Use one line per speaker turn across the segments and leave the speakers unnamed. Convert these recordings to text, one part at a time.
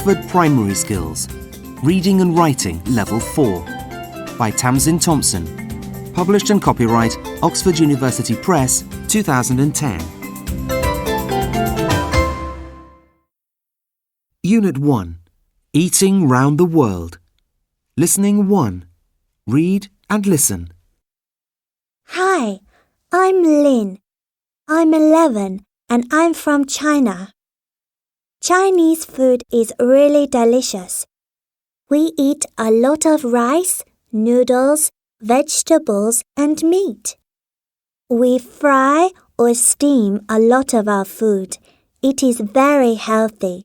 Oxford Primary Skills, Reading and Writing Level 4 by Tamsin Thompson. Published and copyright Oxford University Press, 2010. Unit 1. Eating Round the World. Listening 1. Read and listen.
Hi, I'm Lynn. I'm 11 and I'm from China. Chinese food is really delicious. We eat a lot of rice, noodles, vegetables and meat. We fry or steam a lot of our food. It is very healthy.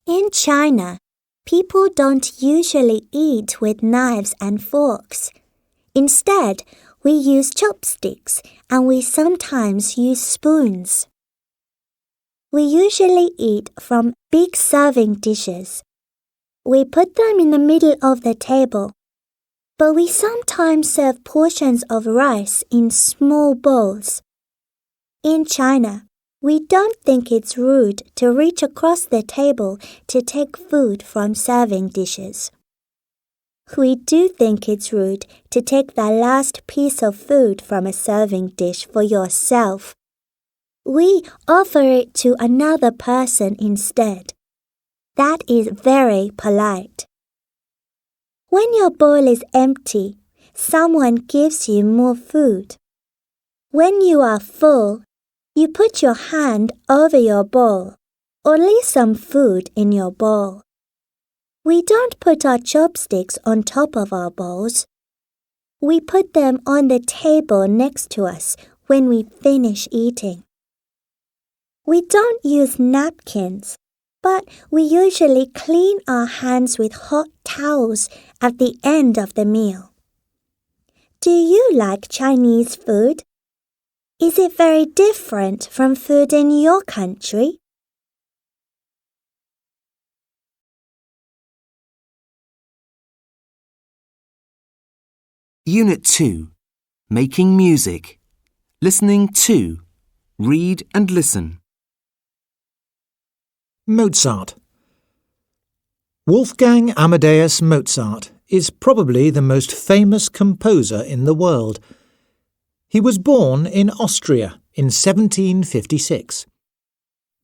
In China, people don't usually eat with knives and forks. Instead, we use chopsticks and we sometimes use spoons. We usually eat from big serving dishes. We put them in the middle of the table, but we sometimes serve portions of rice in small bowls. In China, we don't think it's rude to reach across the table to take food from serving dishes. We do think it's rude to take the last piece of food from a serving dish for yourself. We offer it to another person instead. That is very polite. When your bowl is empty, someone gives you more food. When you are full, you put your hand over your bowl or leave some food in your bowl. We don't put our chopsticks on top of our bowls. We put them on the table next to us when we finish eating. We don't use napkins, but we usually clean our hands with hot towels at the end of the meal. Do you like Chinese food? Is it very different from food in your country?
Unit 2. Making Music. Listening 2. Read and listen.
Mozart. Wolfgang Amadeus Mozart is probably the most famous composer in the world. He was born in Austria in 1756.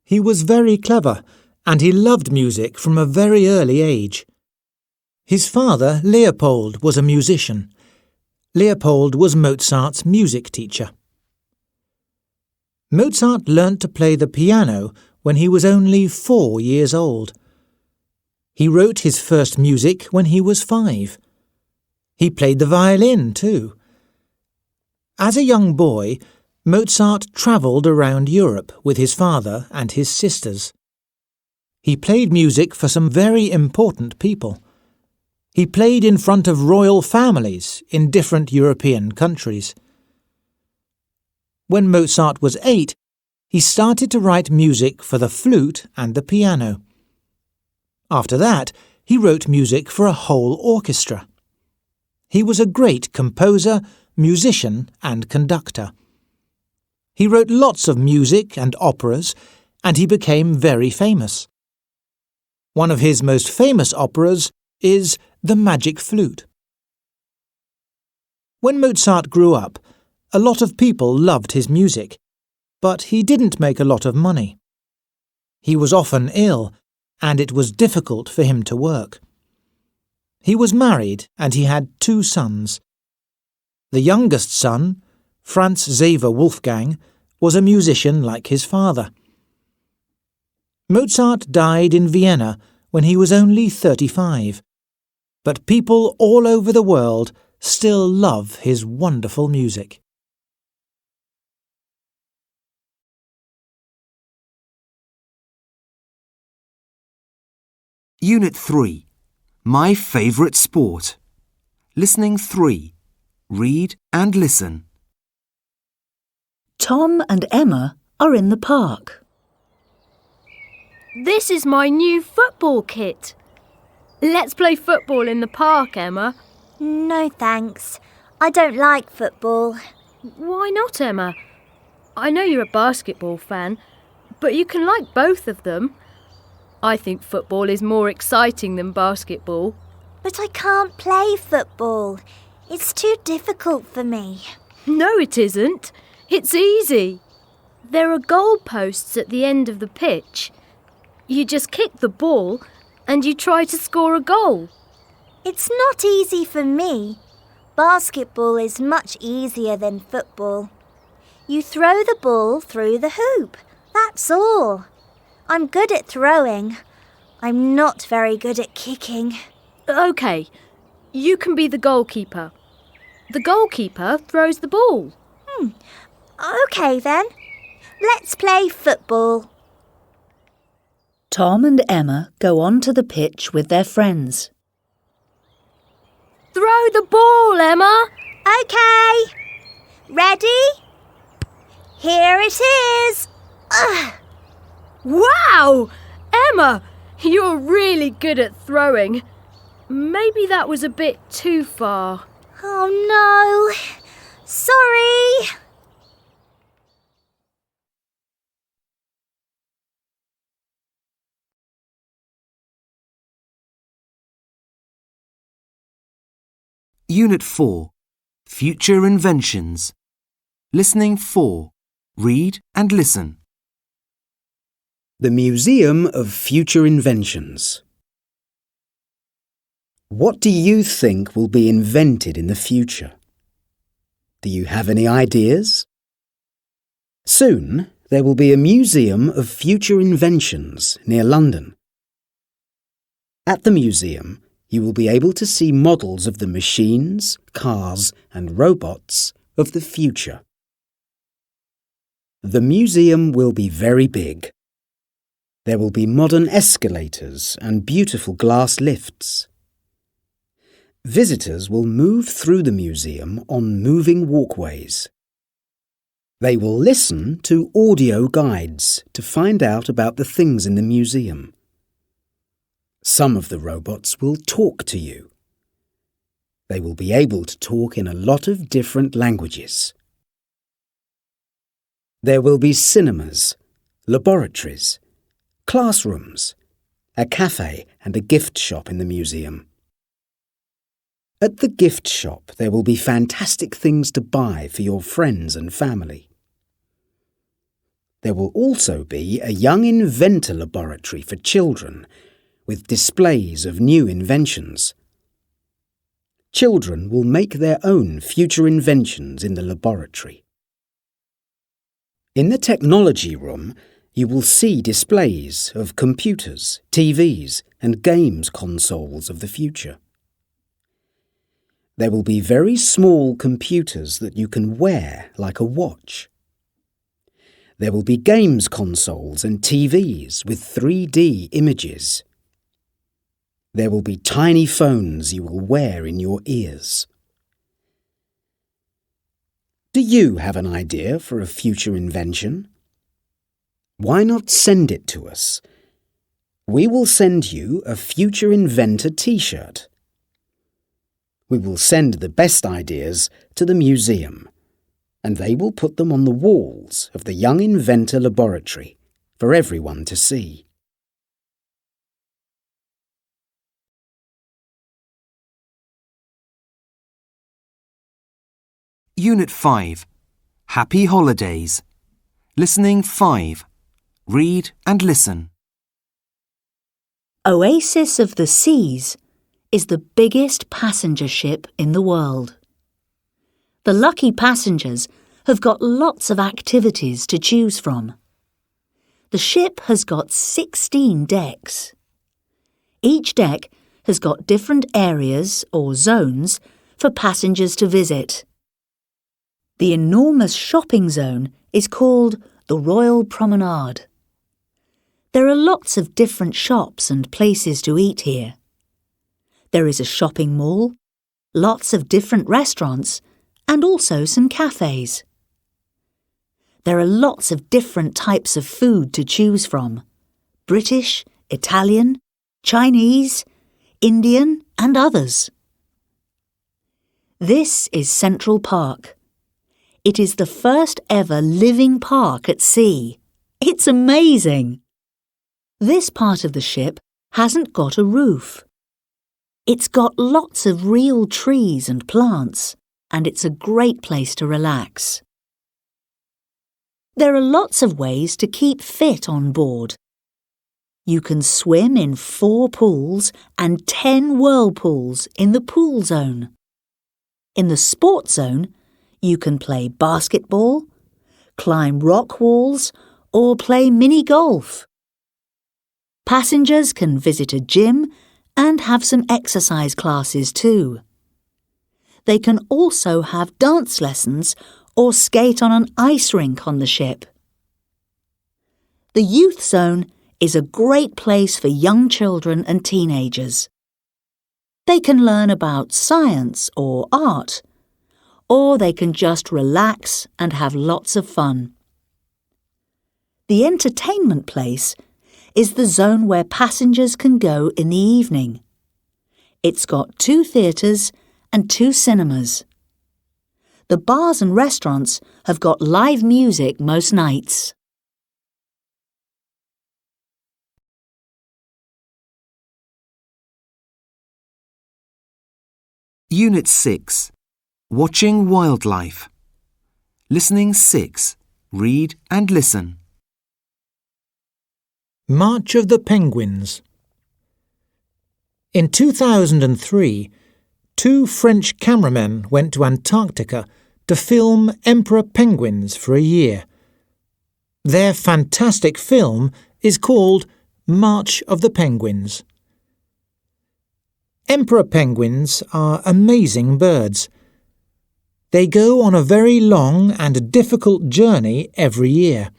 He was very clever and he loved music from a very early age. His father, Leopold, was a musician. Leopold was Mozart's music teacher. Mozart learnt to play the piano when he was only 4 years old. He wrote his first music when he was 5. He played the violin too. As a young boy, Mozart travelled around Europe with his father and his sisters. He played music for some very important people. He played in front of royal families in different European countries. When Mozart was 8, he started to write music for the flute and the piano. After that, he wrote music for a whole orchestra. He was a great composer, musician and conductor. He wrote lots of music and operas, and he became very famous. One of his most famous operas is The Magic Flute. When Mozart grew up, a lot of people loved his music, but he didn't make a lot of money. He was often ill, and it was difficult for him to work. He was married and he had 2 sons. The youngest son, Franz Xaver Wolfgang, was a musician like his father. Mozart died in Vienna when he was only 35, but people all over the world still love his wonderful music.
Unit 3. My Favourite Sport. Listening 3. Read and listen.
Tom and Emma are in the park.
This is my new football kit. Let's play football in the park, Emma.
No thanks. I don't like football.
Why not, Emma? I know you're a basketball fan, but you can like both of them. I think football is more exciting than basketball.
But I can't play football. It's too difficult for me.
No, it isn't. It's easy. There are goal posts at the end of the pitch. You just kick the ball and you try to score a goal.
It's not easy for me. Basketball is much easier than football. You throw the ball through the hoop. That's all. I'm good at throwing. I'm not very good at kicking.
OK, you can be the goalkeeper. The goalkeeper throws the ball.
OK then. Let's play football.
Tom and Emma go onto the pitch with their friends.
Throw the ball, Emma.
OK. Ready? Here it is. Ugh.
Wow! Emma, you're really good at throwing. Maybe that was a bit too far.
Oh no. Sorry.
Unit 4. Future Inventions. Listening 4. Read and listen.
The Museum of Future Inventions. What do you think will be invented in the future? Do you have any ideas? Soon, there will be a Museum of Future Inventions near London. At the museum, you will be able to see models of the machines, cars and robots of the future. The museum will be very big. There will be modern escalators and beautiful glass lifts. Visitors will move through the museum on moving walkways. They will listen to audio guides to find out about the things in the museum. Some of the robots will talk to you. They will be able to talk in a lot of different languages. There will be cinemas, laboratories, classrooms, a cafe and a gift shop in the museum. At the gift shop, there will be fantastic things to buy for your friends and family. There will also be a young inventor laboratory for children with displays of new inventions. Children will make their own future inventions in the laboratory. In the technology room, you will see displays of computers, TVs, and games consoles of the future. There will be very small computers that you can wear like a watch. There will be games consoles and TVs with 3D images. There will be tiny phones you will wear in your ears. Do you have an idea for a future invention? Why not send it to us? We will send you a Future Inventor t-shirt. We will send the best ideas to the museum, and they will put them on the walls of the Young Inventor Laboratory for everyone to see.
Unit 5. Happy Holidays. Listening 5. Read and listen.
Oasis of the Seas is the biggest passenger ship in the world. The lucky passengers have got lots of activities to choose from. The ship has got 16 decks. Each deck has got different areas or zones for passengers to visit. The enormous shopping zone is called the Royal Promenade. There are lots of different shops and places to eat here. There is a shopping mall, lots of different restaurants, and also some cafes. There are lots of different types of food to choose from: British, Italian, Chinese, Indian, and others. This is Central Park. It is the first ever living park at sea. It's amazing! This part of the ship hasn't got a roof. It's got lots of real trees and plants, and it's a great place to relax. There are lots of ways to keep fit on board. You can swim in 4 pools and 10 whirlpools in the pool zone. In the sport zone, you can play basketball, climb rock walls, or play mini golf. Passengers can visit a gym and have some exercise classes too. They can also have dance lessons or skate on an ice rink on the ship. The youth zone is a great place for young children and teenagers. They can learn about science or art, or they can just relax and have lots of fun. The entertainment place is the zone where passengers can go in the evening. It's got 2 theatres and 2 cinemas. The bars and restaurants have got live music most nights.
Unit 6. Watching Wildlife. Listening 6. Read and listen.
March of the Penguins. In 2003, 2 French cameramen went to Antarctica to film emperor penguins for a year. Their fantastic film is called March of the Penguins. Emperor penguins are amazing birds. They go on a very long and difficult journey every year.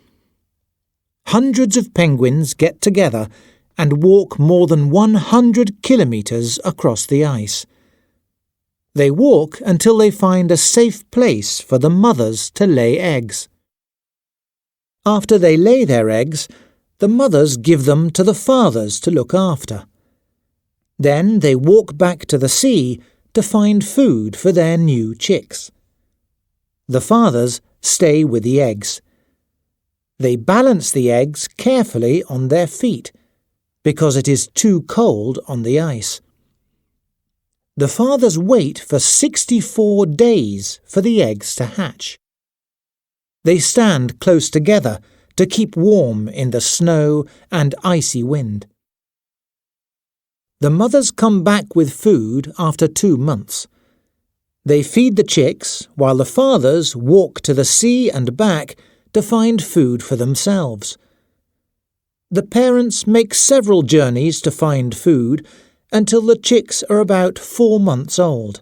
Hundreds of penguins get together and walk more than 100 kilometres across the ice. They walk until they find a safe place for the mothers to lay eggs. After they lay their eggs, the mothers give them to the fathers to look after. Then they walk back to the sea to find food for their new chicks. The fathers stay with the eggs. They balance the eggs carefully on their feet because it is too cold on the ice. The fathers wait for 64 days for the eggs to hatch. They stand close together to keep warm in the snow and icy wind. The mothers come back with food after 2 months. They feed the chicks while the fathers walk to the sea and back to find food for themselves. The parents make several journeys to find food until the chicks are about 4 months old.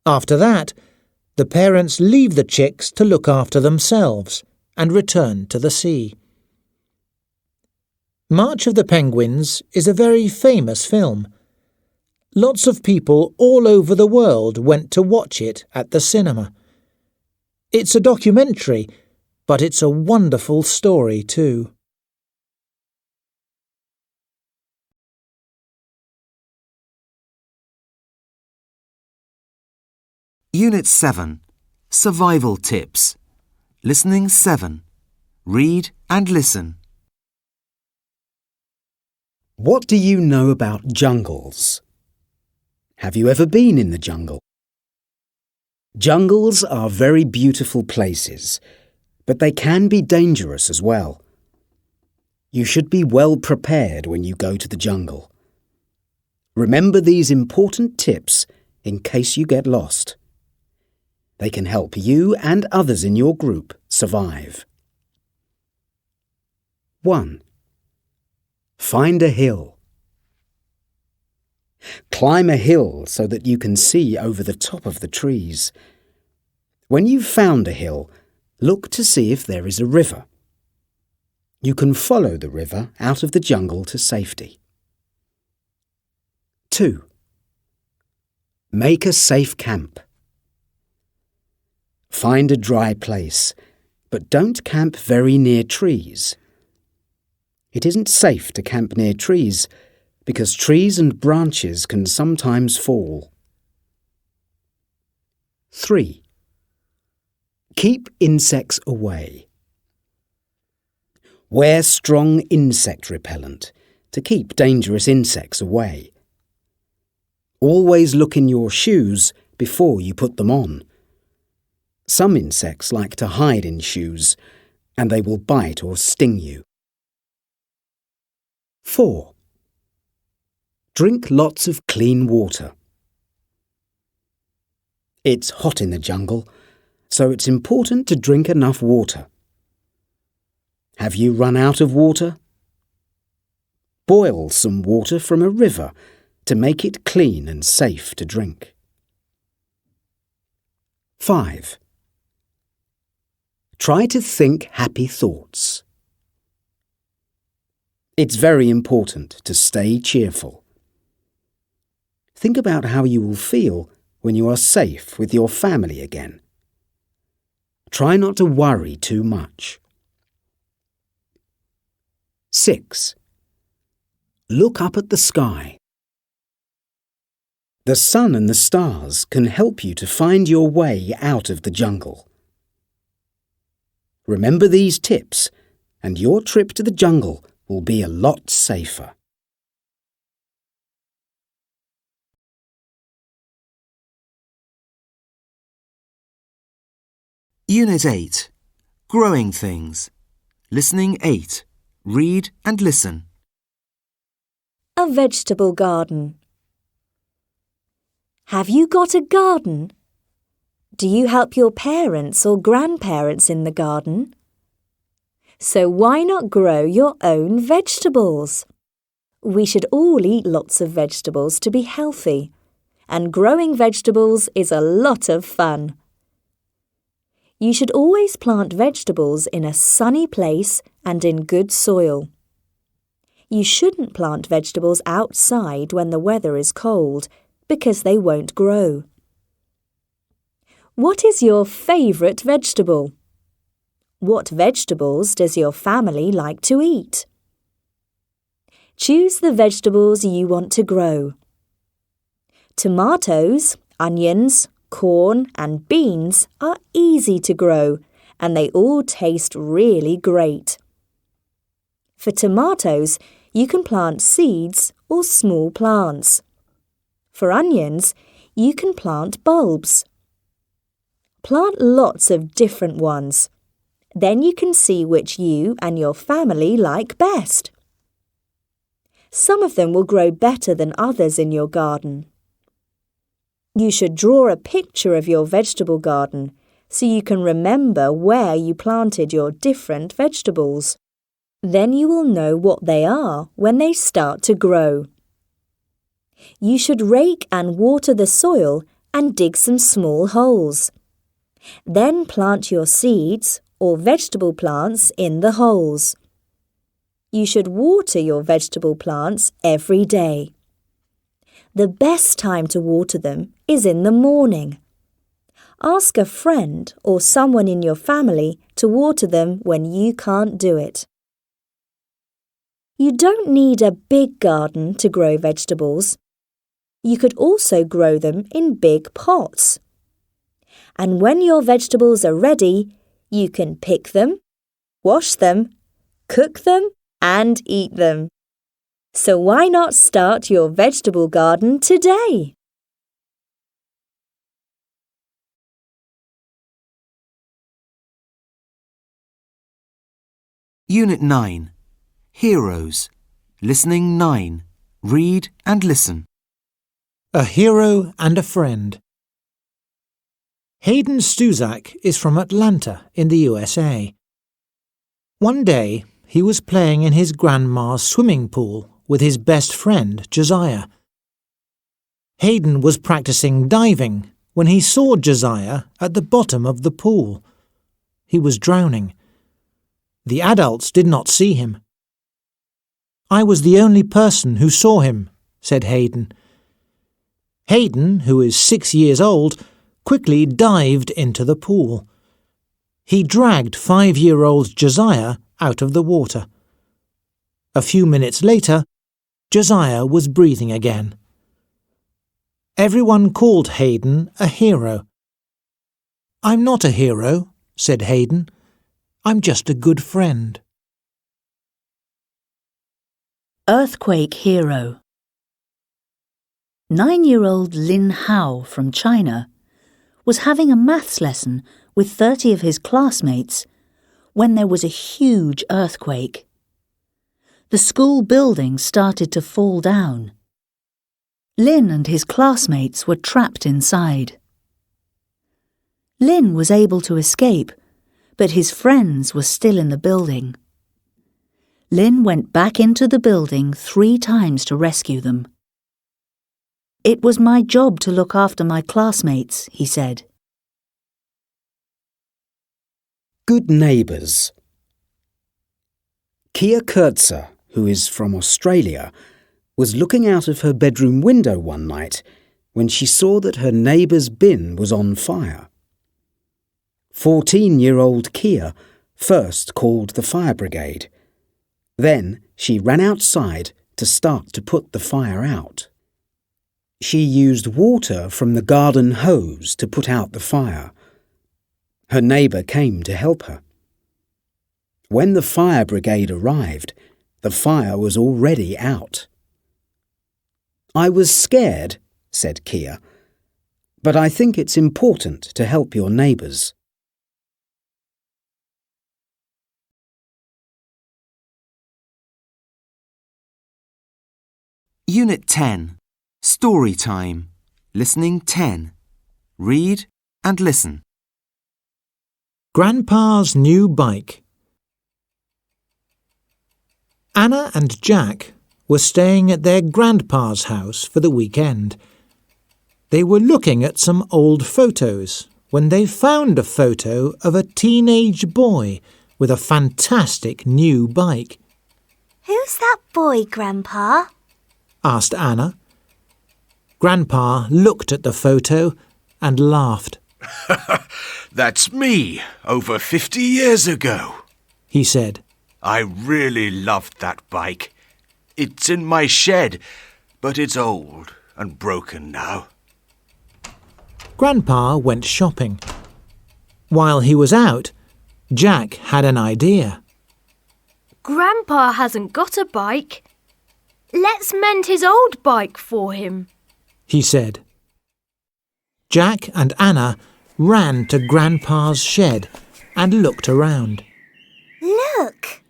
After that, the parents leave the chicks to look after themselves and return to the sea. March of the Penguins is a very famous film. Lots of people all over the world went to watch it at the cinema. It's a documentary, but it's a wonderful story too.
Unit 7. Survival Tips. Listening 7. Read and listen.
What do you know about jungles? Have you ever been in the jungle? Jungles are very beautiful places, but they can be dangerous as well. You should be well prepared when you go to the jungle. Remember these important tips in case you get lost. They can help you and others in your group survive. 1. Find a hill. Climb a hill so that you can see over the top of the trees. When you've found a hill, look to see if there is a river. You can follow the river out of the jungle to safety. 2. Make a safe camp. Find a dry place, but don't camp very near trees. It isn't safe to camp near trees because trees and branches can sometimes fall. 3. Keep insects away. Wear strong insect repellent to keep dangerous insects away. Always look in your shoes before you put them on. Some insects like to hide in shoes, and they will bite or sting you. 4. Drink lots of clean water. It's hot in the jungle, so it's important to drink enough water. Have you run out of water? Boil some water from a river to make it clean and safe to drink. 5. Try to think happy thoughts. It's very important to stay cheerful. Think about how you will feel when you are safe with your family again. Try not to worry too much. 6. Look up at the sky. The sun and the stars can help you to find your way out of the jungle. Remember these tips, and your trip to the jungle will be a lot safer.
Unit 8. Growing Things. Listening 8. Read and listen.
A vegetable garden. Have you got a garden? Do you help your parents or grandparents in the garden? So why not grow your own vegetables? We should all eat lots of vegetables to be healthy, and growing vegetables is a lot of fun. You should always plant vegetables in a sunny place and in good soil. You shouldn't plant vegetables outside when the weather is cold, because they won't grow. What is your favourite vegetable? What vegetables does your family like to eat? Choose the vegetables you want to grow. Tomatoes, onions, corn and beans are easy to grow, and they all taste really great. For tomatoes, you can plant seeds or small plants. For onions, you can plant bulbs. Plant lots of different ones. Then you can see which you and your family like best. Some of them will grow better than others in your garden. You should draw a picture of your vegetable garden so you can remember where you planted your different vegetables. Then you will know what they are when they start to grow. You should rake and water the soil and dig some small holes. Then plant your seeds or vegetable plants in the holes. You should water your vegetable plants every day. The best time to water them is in the morning. Ask a friend or someone in your family to water them when you can't do it. You don't need a big garden to grow vegetables. You could also grow them in big pots. And when your vegetables are ready, you can pick them, wash them, cook them, and eat them. So why not start your vegetable garden today?
Unit 9. Heroes. Listening 9. Read and listen.
A hero and a friend. Hayden Stuzak is from Atlanta in the USA. One day, he was playing in his grandma's swimming pool with his best friend, Josiah. Hayden was practicing diving when he saw Josiah at the bottom of the pool. He was drowning. The adults did not see him. "I was the only person who saw him," said Hayden. Hayden, who is 6 years old, quickly dived into the pool. He dragged 5-year-old Josiah out of the water. A few minutes later, Josiah was breathing again. Everyone called Hayden a hero. "I'm not a hero," said Hayden. "I'm just a good friend."
Earthquake Hero. 9-year-old Lin Hao from China was having a maths lesson with 30 of his classmates when there was a huge earthquake. The school building started to fall down. Lin and his classmates were trapped inside. Lin was able to escape, but his friends were still in the building. Lin went back into the building 3 times to rescue them. "It was my job to look after my classmates," he said.
Good neighbours. Kia Kurtzer, who is from Australia, was looking out of her bedroom window one night when she saw that her neighbour's bin was on fire. 14-year-old Kia first called the fire brigade. Then she ran outside to start to put the fire out. She used water from the garden hose to put out the fire. Her neighbour came to help her. When the fire brigade arrived, the fire was already out. "I was scared," said Kia, "but I think it's important to help your neighbours."
Unit 10. Story Time. Listening 10. Read and listen.
Grandpa's new bike. Anna and Jack were staying at their grandpa's house for the weekend. They were looking at some old photos when they found a photo of a teenage boy with a fantastic new bike.
Who's that boy, Grandpa?
Asked Anna. Grandpa looked at the photo and laughed.
"That's me, over 50 years ago,"
he said.
"I really loved that bike. It's in my shed, but it's old and broken now."
Grandpa went shopping. While he was out, Jack had an idea.
Grandpa hasn't got a bike. Let's mend his old bike for him,
he said. Jack and Anna ran to Grandpa's shed and looked around.
Look,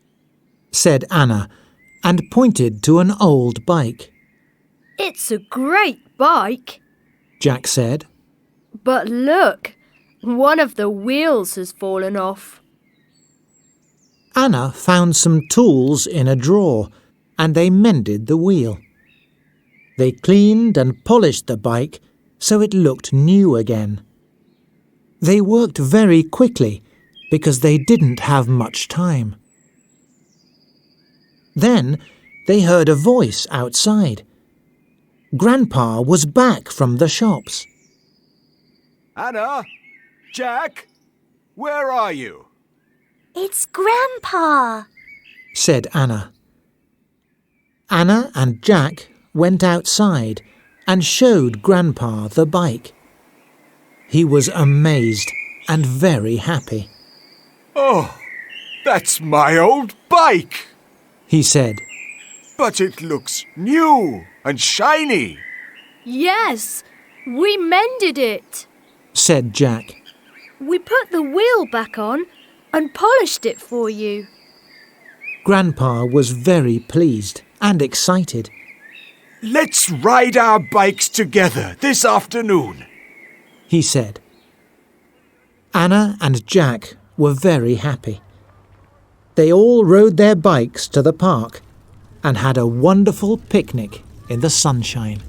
said Anna, and pointed to an old bike.
It's a great bike,
Jack said.
But look, one of the wheels has fallen off.
Anna found some tools in a drawer and they mended the wheel. They cleaned and polished the bike so it looked new again. They worked very quickly because they didn't have much time. Then they heard a voice outside. Grandpa was back from the shops.
"Anna? Jack? Where are you?"
it's Grandpa.
Said Anna. Anna and Jack went outside and showed Grandpa the bike. He was amazed and very happy.
"Oh, that's my old bike,"
he said.
"But it looks new and shiny."
Yes, we mended it.
Said Jack.
We put the wheel back on and polished it for you.
Grandpa was very pleased and excited.
"Let's ride our bikes together this afternoon,"
he said. Anna and Jack were very happy. They all rode their bikes to the park and had a wonderful picnic in the sunshine.